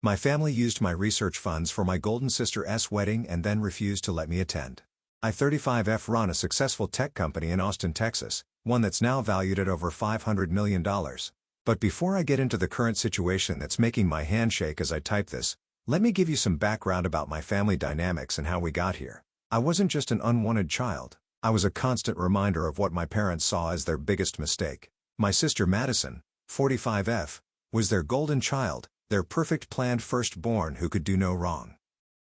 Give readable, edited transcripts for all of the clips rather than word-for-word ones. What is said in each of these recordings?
My family used my research funds for my golden sister's wedding and then refused to let me attend. I-35F run a successful tech company in Austin, Texas, one that's now valued at over $500 million. But before I get into the current situation that's making my hand shake as I type this, let me give you some background about my family dynamics and how we got here. I wasn't just an unwanted child. I was a constant reminder of what my parents saw as their biggest mistake. My sister Madison, 45F, was their golden child, their perfect planned firstborn who could do no wrong.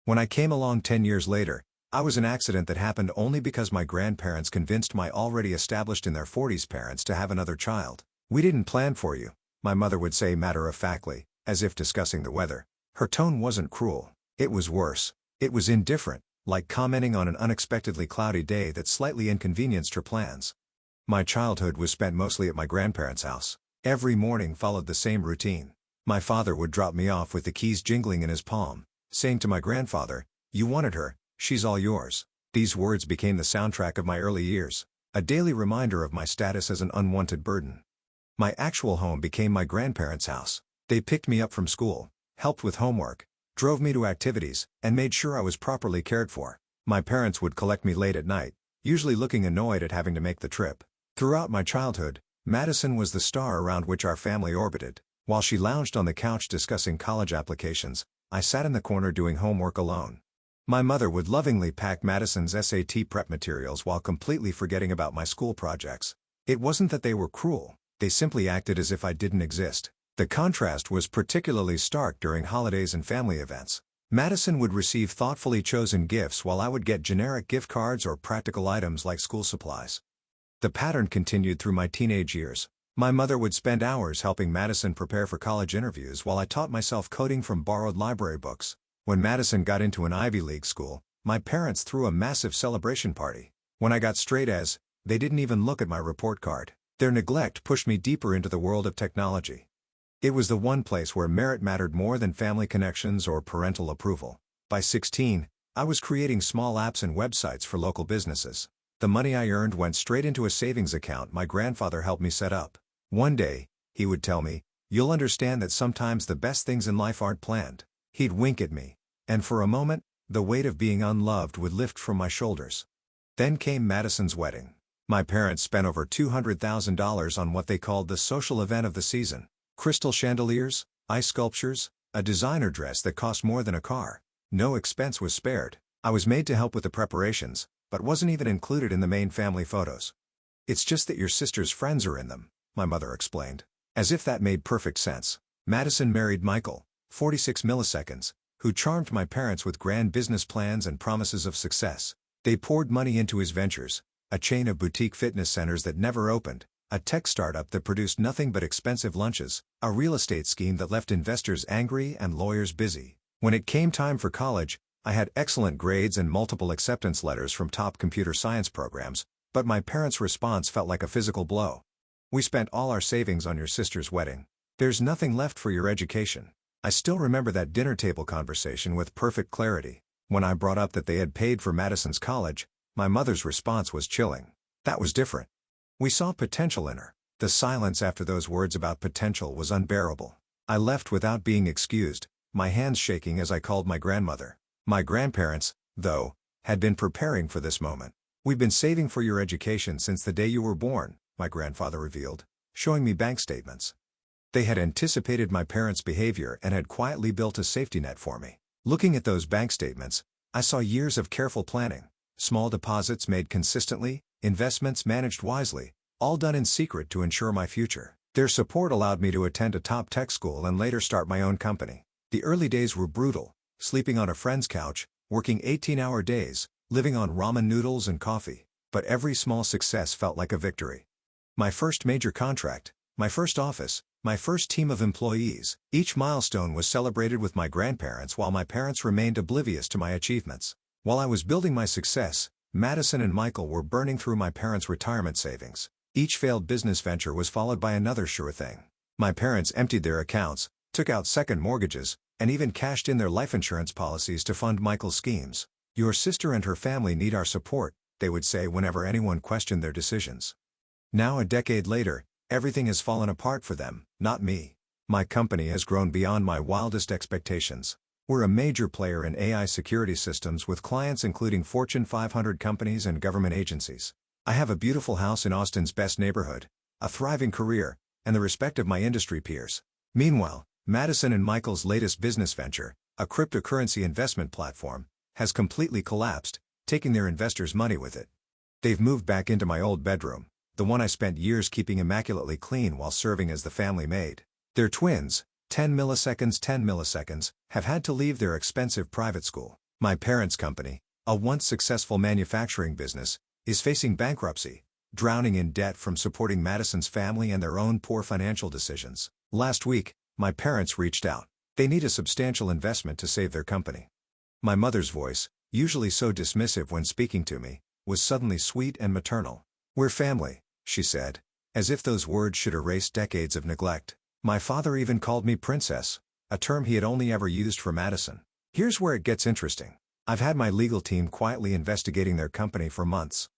When I came along 10 years later, I was an accident that happened only because my grandparents convinced my already established in their 40s parents to have another child. "We didn't plan for you," my mother would say matter-of-factly, as if discussing the weather. Her tone wasn't cruel. It was worse. It was indifferent, like commenting on an unexpectedly cloudy day that slightly inconvenienced her plans. My childhood was spent mostly at my grandparents' house. Every morning followed the same routine. My father would drop me off with the keys jingling in his palm, saying to my grandfather, "You wanted her, she's all yours." These words became the soundtrack of my early years, a daily reminder of my status as an unwanted burden. My actual home became my grandparents' house. They picked me up from school, helped with homework, drove me to activities, and made sure I was properly cared for. My parents would collect me late at night, usually looking annoyed at having to make the trip. Throughout my childhood, Madison was the star around which our family orbited. While she lounged on the couch discussing college applications, I sat in the corner doing homework alone. My mother would lovingly pack Madison's SAT prep materials while completely forgetting about my school projects. It wasn't that they were cruel, they simply acted as if I didn't exist. The contrast was particularly stark during holidays and family events. Madison would receive thoughtfully chosen gifts while I would get generic gift cards or practical items like school supplies. The pattern continued through my teenage years. My mother would spend hours helping Madison prepare for college interviews while I taught myself coding from borrowed library books. When Madison got into an Ivy League school, my parents threw a massive celebration party. When I got straight A's, they didn't even look at my report card. Their neglect pushed me deeper into the world of technology. It was the one place where merit mattered more than family connections or parental approval. By 16, I was creating small apps and websites for local businesses. The money I earned went straight into a savings account my grandfather helped me set up. One day, he would tell me, "You'll understand that sometimes the best things in life aren't planned." He'd wink at me, and for a moment, the weight of being unloved would lift from my shoulders. Then came Madison's wedding. My parents spent over $200,000 on what they called the social event of the season. Crystal chandeliers, ice sculptures, a designer dress that cost more than a car. No expense was spared. I was made to help with the preparations, but wasn't even included in the main family photos. "It's just that your sister's friends are in them," my mother explained. As if that made perfect sense. Madison married Michael, 46 milliseconds, who charmed my parents with grand business plans and promises of success. They poured money into his ventures, a chain of boutique fitness centers that never opened, a tech startup that produced nothing but expensive lunches, a real estate scheme that left investors angry and lawyers busy. When it came time for college, I had excellent grades and multiple acceptance letters from top computer science programs, but my parents' response felt like a physical blow. "We spent all our savings on your sister's wedding. There's nothing left for your education." I still remember that dinner table conversation with perfect clarity. When I brought up that they had paid for Madison's college, my mother's response was chilling. That was different. We saw potential in her. The silence after those words about potential was unbearable. I left without being excused, my hands shaking as I called my grandmother. My grandparents, though, had been preparing for this moment. "We've been saving for your education since the day you were born," my grandfather revealed, showing me bank statements. They had anticipated my parents' behavior and had quietly built a safety net for me. Looking at those bank statements, I saw years of careful planning, small deposits made consistently, investments managed wisely, all done in secret to ensure my future. Their support allowed me to attend a top tech school and later start my own company. The early days were brutal, sleeping on a friend's couch, working 18-hour days, living on ramen noodles and coffee, but every small success felt like a victory. My first major contract, my first office, my first team of employees, each milestone was celebrated with my grandparents while my parents remained oblivious to my achievements. While I was building my success, Madison and Michael were burning through my parents' retirement savings. Each failed business venture was followed by another sure thing. My parents emptied their accounts, took out second mortgages, and even cashed in their life insurance policies to fund Michael's schemes. "Your sister and her family need our support," they would say whenever anyone questioned their decisions. Now, a decade later, everything has fallen apart for them, not me. My company has grown beyond my wildest expectations. We're a major player in AI security systems with clients including Fortune 500 companies and government agencies. I have a beautiful house in Austin's best neighborhood, a thriving career, and the respect of my industry peers. Meanwhile, Madison and Michael's latest business venture, a cryptocurrency investment platform, has completely collapsed, taking their investors' money with it. They've moved back into my old bedroom, the one I spent years keeping immaculately clean while serving as the family maid. Their twins, 10 milliseconds, have had to leave their expensive private school. My parents' company, a once successful manufacturing business, is facing bankruptcy, drowning in debt from supporting Madison's family and their own poor financial decisions. Last week, my parents reached out. They need a substantial investment to save their company. My mother's voice, usually so dismissive when speaking to me, was suddenly sweet and maternal. "We're family," she said, as if those words should erase decades of neglect. My father even called me princess, a term he had only ever used for Madison. Here's where it gets interesting. I've had my legal team quietly investigating their company for months.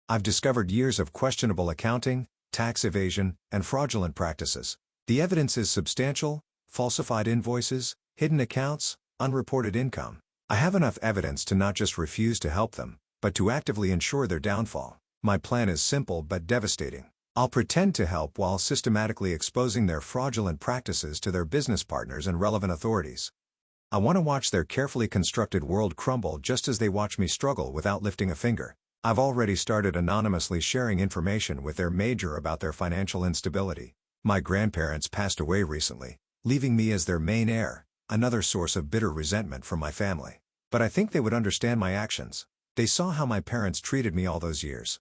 I've discovered years of questionable accounting, tax evasion, and fraudulent practices. The evidence is substantial: falsified invoices, hidden accounts, unreported income. I have enough evidence to not just refuse to help them, but to actively ensure their downfall. My plan is simple but devastating. I'll pretend to help while systematically exposing their fraudulent practices to their business partners and relevant authorities. I want to watch their carefully constructed world crumble just as they watch me struggle without lifting a finger. I've already started anonymously sharing information with their major about their financial instability. My grandparents passed away recently, leaving me as their main heir, another source of bitter resentment from my family. But I think they would understand my actions. They saw how my parents treated me all those years.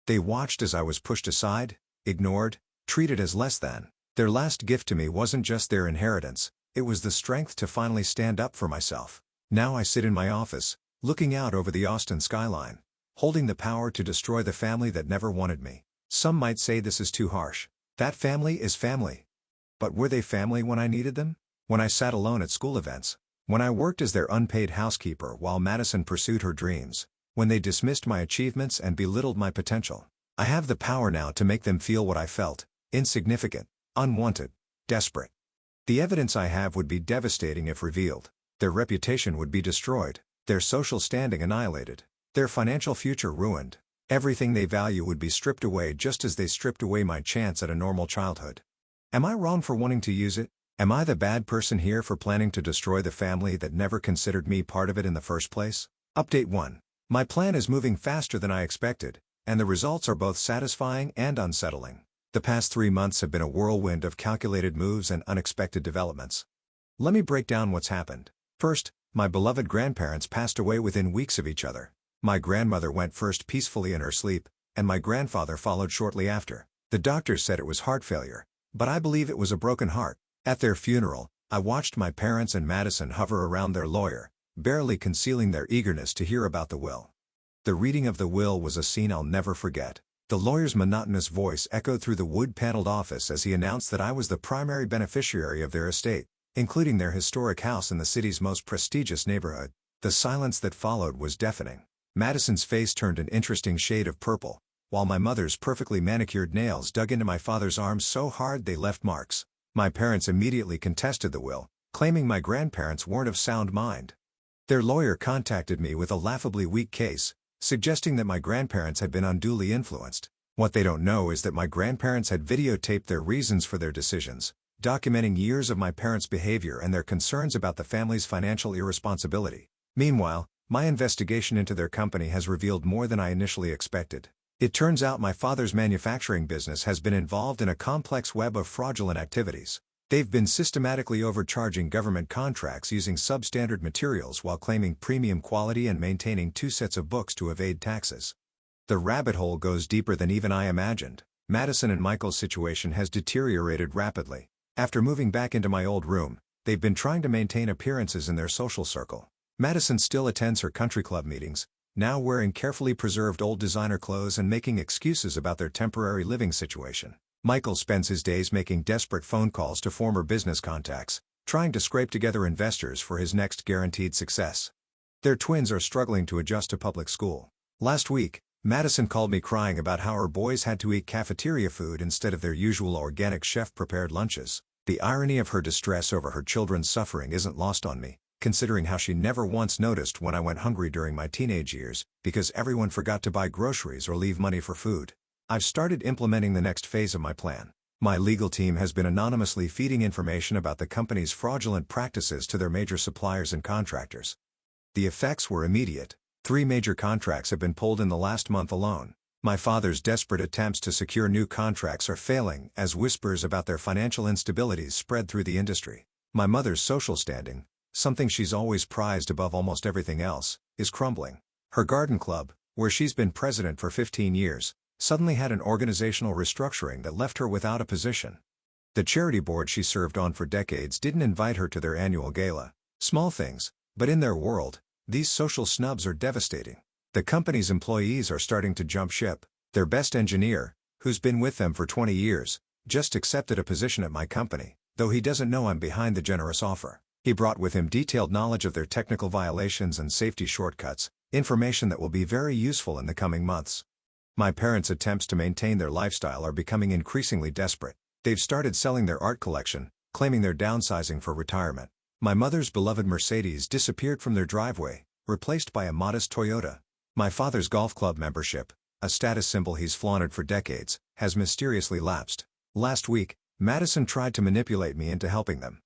They watched as I was pushed aside, ignored, treated as less than. Their last gift to me wasn't just their inheritance, it was the strength to finally stand up for myself. Now I sit in my office, looking out over the Austin skyline, holding the power to destroy the family that never wanted me. Some might say this is too harsh. That family is family. But were they family when I needed them? When I sat alone at school events? When I worked as their unpaid housekeeper while Madison pursued her dreams? When they dismissed my achievements and belittled my potential? I have the power now to make them feel what I felt: insignificant, unwanted, desperate. The evidence I have would be devastating if revealed. Their reputation would be destroyed, their social standing annihilated, their financial future ruined. Everything they value would be stripped away just as they stripped away my chance at a normal childhood. Am I wrong for wanting to use it? Am I the bad person here for planning to destroy the family that never considered me part of it in the first place? Update 1. My plan is moving faster than I expected, and the results are both satisfying and unsettling. The past 3 months have been a whirlwind of calculated moves and unexpected developments. Let me break down what's happened. First, my beloved grandparents passed away within weeks of each other. My grandmother went first peacefully in her sleep, and my grandfather followed shortly after. The doctors said it was heart failure, but I believe it was a broken heart. At their funeral, I watched my parents and Madison hover around their lawyer, barely concealing their eagerness to hear about the will. The reading of the will was a scene I'll never forget. The lawyer's monotonous voice echoed through the wood-paneled office as he announced that I was the primary beneficiary of their estate, including their historic house in the city's most prestigious neighborhood. The silence that followed was deafening. Madison's face turned an interesting shade of purple, while my mother's perfectly manicured nails dug into my father's arms so hard they left marks. My parents immediately contested the will, claiming my grandparents weren't of sound mind. Their lawyer contacted me with a laughably weak case, suggesting that my grandparents had been unduly influenced. What they don't know is that my grandparents had videotaped their reasons for their decisions, documenting years of my parents' behavior and their concerns about the family's financial irresponsibility. Meanwhile, my investigation into their company has revealed more than I initially expected. It turns out my father's manufacturing business has been involved in a complex web of fraudulent activities. They've been systematically overcharging government contracts using substandard materials while claiming premium quality and maintaining 2 sets of books to evade taxes. The rabbit hole goes deeper than even I imagined. Madison and Michael's situation has deteriorated rapidly. After moving back into my old room, they've been trying to maintain appearances in their social circle. Madison still attends her country club meetings, now wearing carefully preserved old designer clothes and making excuses about their temporary living situation. Michael spends his days making desperate phone calls to former business contacts, trying to scrape together investors for his next guaranteed success. Their twins are struggling to adjust to public school. Last week, Madison called me crying about how her boys had to eat cafeteria food instead of their usual organic chef-prepared lunches. The irony of her distress over her children's suffering isn't lost on me, considering how she never once noticed when I went hungry during my teenage years, because everyone forgot to buy groceries or leave money for food. I've started implementing the next phase of my plan. My legal team has been anonymously feeding information about the company's fraudulent practices to their major suppliers and contractors. The effects were immediate. 3 major contracts have been pulled in the last month alone. My father's desperate attempts to secure new contracts are failing as whispers about their financial instabilities spread through the industry. My mother's social standing, something she's always prized above almost everything else, is crumbling. Her garden club, where she's been president for 15 years, suddenly had an organizational restructuring that left her without a position. The charity board she served on for decades didn't invite her to their annual gala. Small things, but in their world, these social snubs are devastating. The company's employees are starting to jump ship. Their best engineer, who's been with them for 20 years, just accepted a position at my company, though he doesn't know I'm behind the generous offer. He brought with him detailed knowledge of their technical violations and safety shortcuts, information that will be very useful in the coming months. My parents' attempts to maintain their lifestyle are becoming increasingly desperate. They've started selling their art collection, claiming they're downsizing for retirement. My mother's beloved Mercedes disappeared from their driveway, replaced by a modest Toyota. My father's golf club membership, a status symbol he's flaunted for decades, has mysteriously lapsed. Last week, Madison tried to manipulate me into helping them.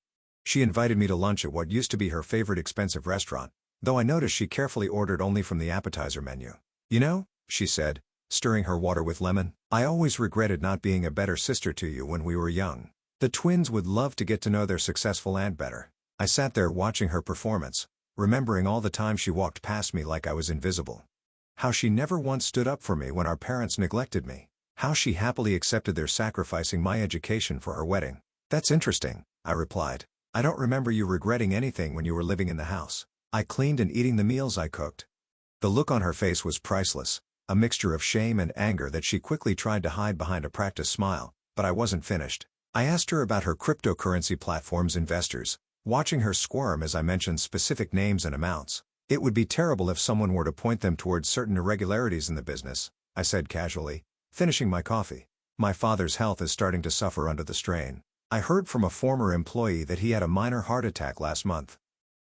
She invited me to lunch at what used to be her favorite expensive restaurant, though I noticed she carefully ordered only from the appetizer menu. "You know," she said, stirring her water with lemon, "I always regretted not being a better sister to you when we were young. The twins would love to get to know their successful aunt better." I sat there watching her performance, remembering all the time she walked past me like I was invisible. How she never once stood up for me when our parents neglected me. How she happily accepted their sacrificing my education for her wedding. "That's interesting," I replied. "I don't remember you regretting anything when you were living in the house. I cleaned and eating the meals I cooked." The look on her face was priceless, a mixture of shame and anger that she quickly tried to hide behind a practiced smile, but I wasn't finished. I asked her about her cryptocurrency platform's investors, watching her squirm as I mentioned specific names and amounts. "It would be terrible if someone were to point them towards certain irregularities in the business," I said casually, finishing my coffee. "My father's health is starting to suffer under the strain. I heard from a former employee that he had a minor heart attack last month."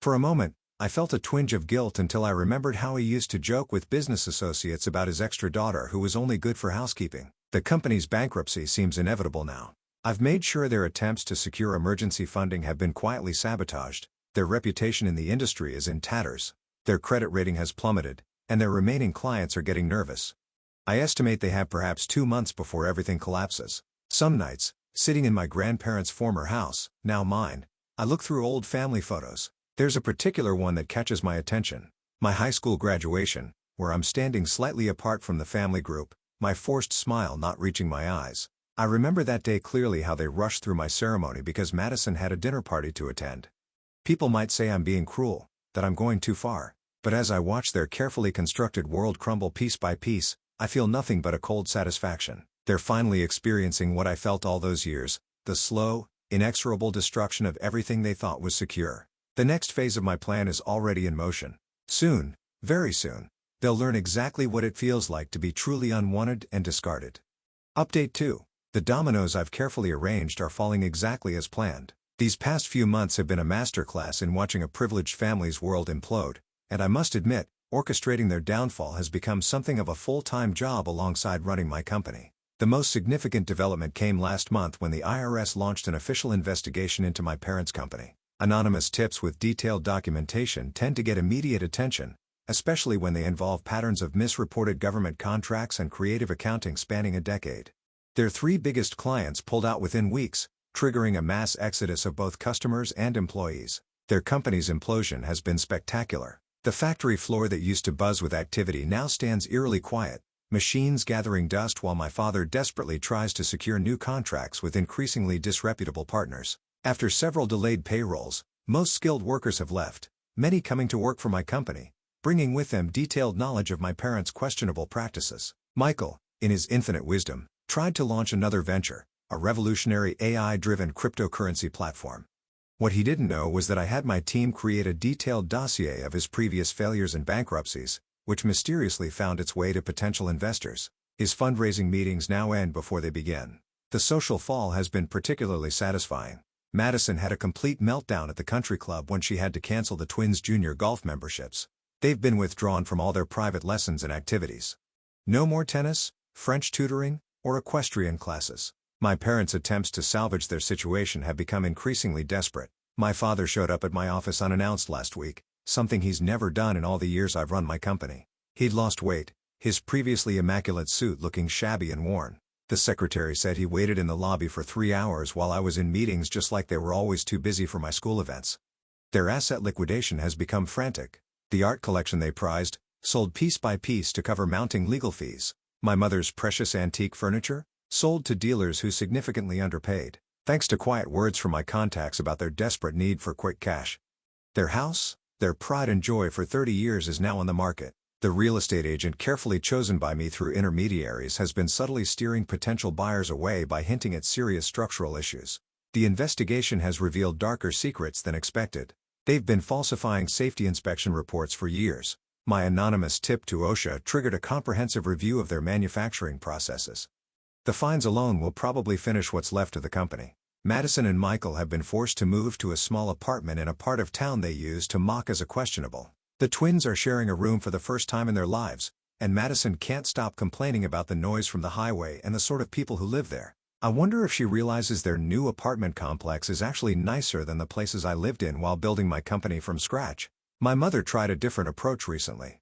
For a moment, I felt a twinge of guilt until I remembered how he used to joke with business associates about his extra daughter who was only good for housekeeping. The company's bankruptcy seems inevitable now. I've made sure their attempts to secure emergency funding have been quietly sabotaged. Their reputation in the industry is in tatters. Their credit rating has plummeted, and their remaining clients are getting nervous. I estimate they have perhaps 2 months before everything collapses. Some nights, sitting in my grandparents' former house, now mine, I look through old family photos. There's a particular one that catches my attention. My high school graduation, where I'm standing slightly apart from the family group, my forced smile not reaching my eyes. I remember that day clearly, how they rushed through my ceremony because Madison had a dinner party to attend. People might say I'm being cruel, that I'm going too far, but as I watch their carefully constructed world crumble piece by piece, I feel nothing but a cold satisfaction. They're finally experiencing what I felt all those years, the slow, inexorable destruction of everything they thought was secure. The next phase of my plan is already in motion. Soon, very soon, they'll learn exactly what it feels like to be truly unwanted and discarded. Update 2. The dominoes I've carefully arranged are falling exactly as planned. These past few months have been a masterclass in watching a privileged family's world implode, and I must admit, orchestrating their downfall has become something of a full-time job alongside running my company. The most significant development came last month when the IRS launched an official investigation into my parents' company. Anonymous tips with detailed documentation tend to get immediate attention, especially when they involve patterns of misreported government contracts and creative accounting spanning a decade. Their 3 biggest clients pulled out within weeks, triggering a mass exodus of both customers and employees. Their company's implosion has been spectacular. The factory floor that used to buzz with activity now stands eerily quiet, machines gathering dust while my father desperately tries to secure new contracts with increasingly disreputable partners. After several delayed payrolls, most skilled workers have left, many coming to work for my company, bringing with them detailed knowledge of my parents' questionable practices. Michael, in his infinite wisdom, tried to launch another venture, a revolutionary AI-driven cryptocurrency platform. What he didn't know was that I had my team create a detailed dossier of his previous failures and bankruptcies, which mysteriously found its way to potential investors. His fundraising meetings now end before they begin. The social fall has been particularly satisfying. Madison had a complete meltdown at the country club when she had to cancel the twins' junior golf memberships. They've been withdrawn from all their private lessons and activities. No more tennis, French tutoring, or equestrian classes. My parents' attempts to salvage their situation have become increasingly desperate. My father showed up at my office unannounced last week, something he's never done in all the years I've run my company. He'd lost weight, his previously immaculate suit looking shabby and worn. The secretary said he waited in the lobby for 3 hours while I was in meetings, just like they were always too busy for my school events. Their asset liquidation has become frantic. The art collection they prized, sold piece by piece to cover mounting legal fees. My mother's precious antique furniture, sold to dealers who significantly underpaid, thanks to quiet words from my contacts about their desperate need for quick cash. Their house, their pride and joy for 30 years, is now on the market. The real estate agent carefully chosen by me through intermediaries has been subtly steering potential buyers away by hinting at serious structural issues. The investigation has revealed darker secrets than expected. They've been falsifying safety inspection reports for years. My anonymous tip to OSHA triggered a comprehensive review of their manufacturing processes. The fines alone will probably finish what's left of the company. Madison and Michael have been forced to move to a small apartment in a part of town they use to mock as a questionable. The twins are sharing a room for the first time in their lives, and Madison can't stop complaining about the noise from the highway and the sort of people who live there. I wonder if she realizes their new apartment complex is actually nicer than the places I lived in while building my company from scratch. My mother tried a different approach recently.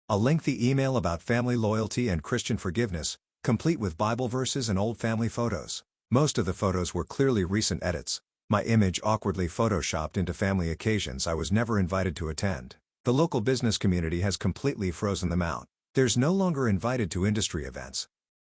A lengthy email about family loyalty and Christian forgiveness, complete with Bible verses and old family photos. Most of the photos were clearly recent edits. My image awkwardly photoshopped into family occasions I was never invited to attend. The local business community has completely frozen them out. They're no longer invited to industry events.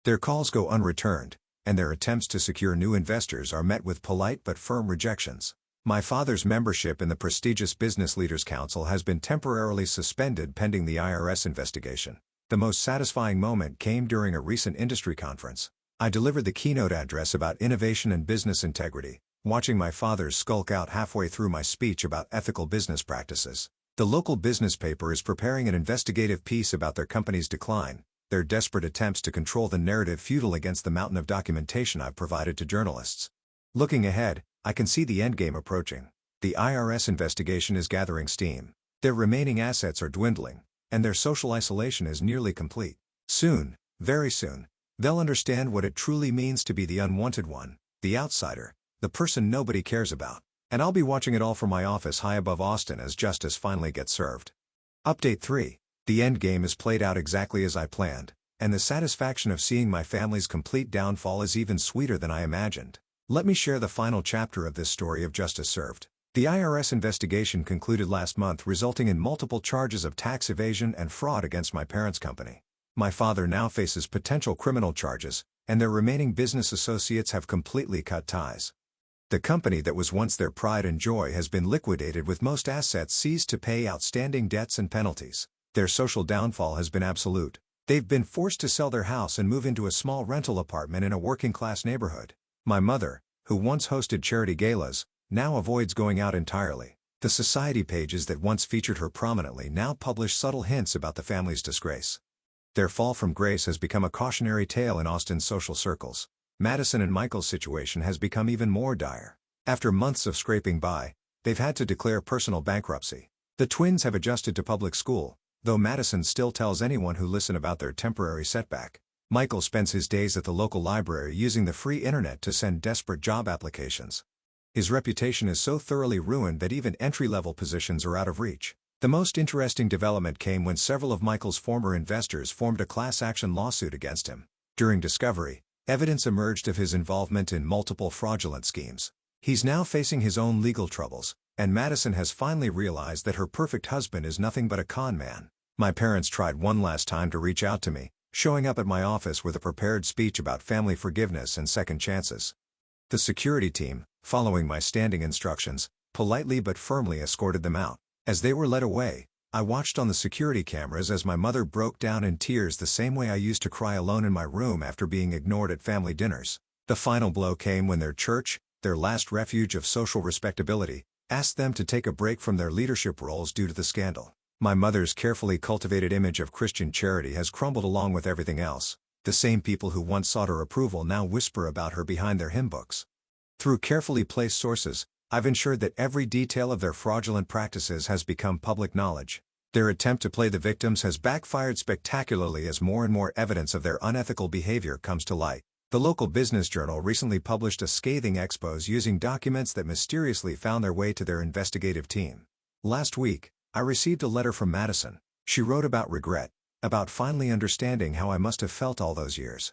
Their calls go unreturned, and their attempts to secure new investors are met with polite but firm rejections. My father's membership in the prestigious Business Leaders Council has been temporarily suspended pending the IRS investigation. The most satisfying moment came during a recent industry conference. I delivered the keynote address about innovation and business integrity, watching my father skulk out halfway through my speech about ethical business practices. The local business paper is preparing an investigative piece about their company's decline, their desperate attempts to control the narrative futile against the mountain of documentation I've provided to journalists. Looking ahead, I can see the endgame approaching. The IRS investigation is gathering steam. Their remaining assets are dwindling, and their social isolation is nearly complete. Soon, very soon, they'll understand what it truly means to be the unwanted one, the outsider, the person nobody cares about. And I'll be watching it all from my office high above Austin as justice finally gets served. Update 3. The endgame is played out exactly as I planned, and the satisfaction of seeing my family's complete downfall is even sweeter than I imagined. Let me share the final chapter of this story of justice served. The IRS investigation concluded last month, resulting in multiple charges of tax evasion and fraud against my parents' company. My father now faces potential criminal charges, and their remaining business associates have completely cut ties. The company that was once their pride and joy has been liquidated, with most assets seized to pay outstanding debts and penalties. Their social downfall has been absolute. They've been forced to sell their house and move into a small rental apartment in a working-class neighborhood. My mother, who once hosted charity galas, now avoids going out entirely. The society pages that once featured her prominently now publish subtle hints about the family's disgrace. Their fall from grace has become a cautionary tale in Austin's social circles. Madison and Michael's situation has become even more dire. After months of scraping by, they've had to declare personal bankruptcy. The twins have adjusted to public school, though Madison still tells anyone who listen about their temporary setback. Michael spends his days at the local library using the free internet to send desperate job applications. His reputation is so thoroughly ruined that even entry-level positions are out of reach. The most interesting development came when several of Michael's former investors formed a class action lawsuit against him. During discovery, evidence emerged of his involvement in multiple fraudulent schemes. He's now facing his own legal troubles, and Madison has finally realized that her perfect husband is nothing but a con man. My parents tried one last time to reach out to me, showing up at my office with a prepared speech about family forgiveness and second chances. The security team, following my standing instructions, politely but firmly escorted them out. As they were led away, I watched on the security cameras as my mother broke down in tears the same way I used to cry alone in my room after being ignored at family dinners. The final blow came when their church, their last refuge of social respectability, asked them to take a break from their leadership roles due to the scandal. My mother's carefully cultivated image of Christian charity has crumbled along with everything else. The same people who once sought her approval now whisper about her behind their hymn books. Through carefully placed sources, I've ensured that every detail of their fraudulent practices has become public knowledge. Their attempt to play the victims has backfired spectacularly as more and more evidence of their unethical behavior comes to light. The local business journal recently published a scathing expose using documents that mysteriously found their way to their investigative team. Last week, I received a letter from Madison. She wrote about regret, about finally understanding how I must have felt all those years.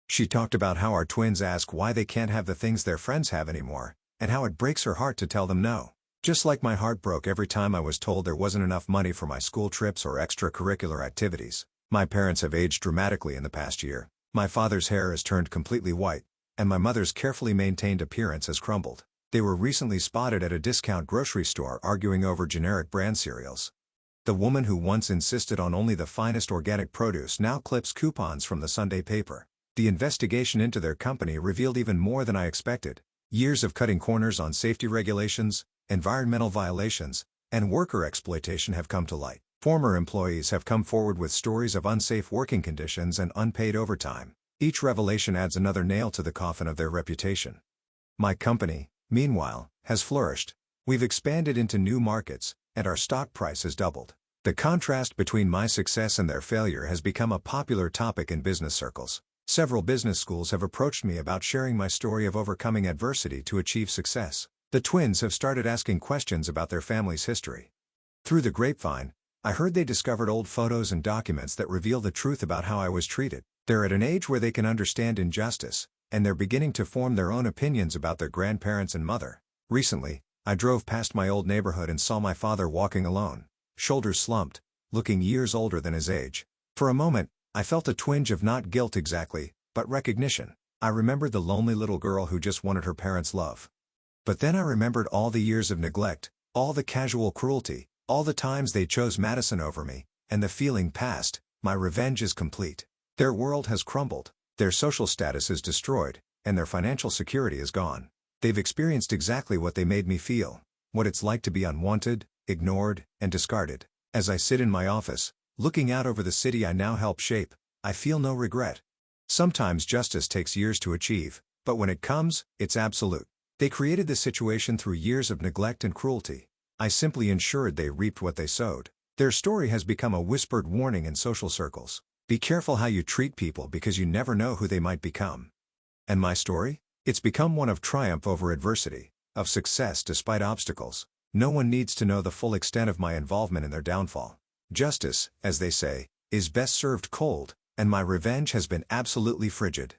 She talked about how our twins ask why they can't have the things their friends have anymore, and how it breaks her heart to tell them no. Just like my heart broke every time I was told there wasn't enough money for my school trips or extracurricular activities. My parents have aged dramatically in the past year. My father's hair has turned completely white, and my mother's carefully maintained appearance has crumbled. They were recently spotted at a discount grocery store arguing over generic brand cereals. The woman who once insisted on only the finest organic produce now clips coupons from the Sunday paper. The investigation into their company revealed even more than I expected. Years of cutting corners on safety regulations, environmental violations, and worker exploitation have come to light. Former employees have come forward with stories of unsafe working conditions and unpaid overtime. Each revelation adds another nail to the coffin of their reputation. My company, meanwhile, has flourished. We've expanded into new markets, and our stock price has doubled. The contrast between my success and their failure has become a popular topic in business circles. Several business schools have approached me about sharing my story of overcoming adversity to achieve success. The twins have started asking questions about their family's history. Through the grapevine, I heard they discovered old photos and documents that reveal the truth about how I was treated. They're at an age where they can understand injustice, and they're beginning to form their own opinions about their grandparents and mother. Recently, I drove past my old neighborhood and saw my father walking alone, shoulders slumped, looking years older than his age. For a moment, I felt a twinge of not guilt exactly, but recognition. I remembered the lonely little girl who just wanted her parents' love. But then I remembered all the years of neglect, all the casual cruelty, all the times they chose Madison over me, and the feeling passed. My revenge is complete. Their world has crumbled, their social status is destroyed, and their financial security is gone. They've experienced exactly what they made me feel, what it's like to be unwanted, ignored, and discarded. As I sit in my office, looking out over the city I now help shape, I feel no regret. Sometimes justice takes years to achieve, but when it comes, it's absolute. They created this situation through years of neglect and cruelty. I simply ensured they reaped what they sowed. Their story has become a whispered warning in social circles. Be careful how you treat people because you never know who they might become. And my story? It's become one of triumph over adversity, of success despite obstacles. No one needs to know the full extent of my involvement in their downfall. Justice, as they say, is best served cold, and my revenge has been absolutely frigid.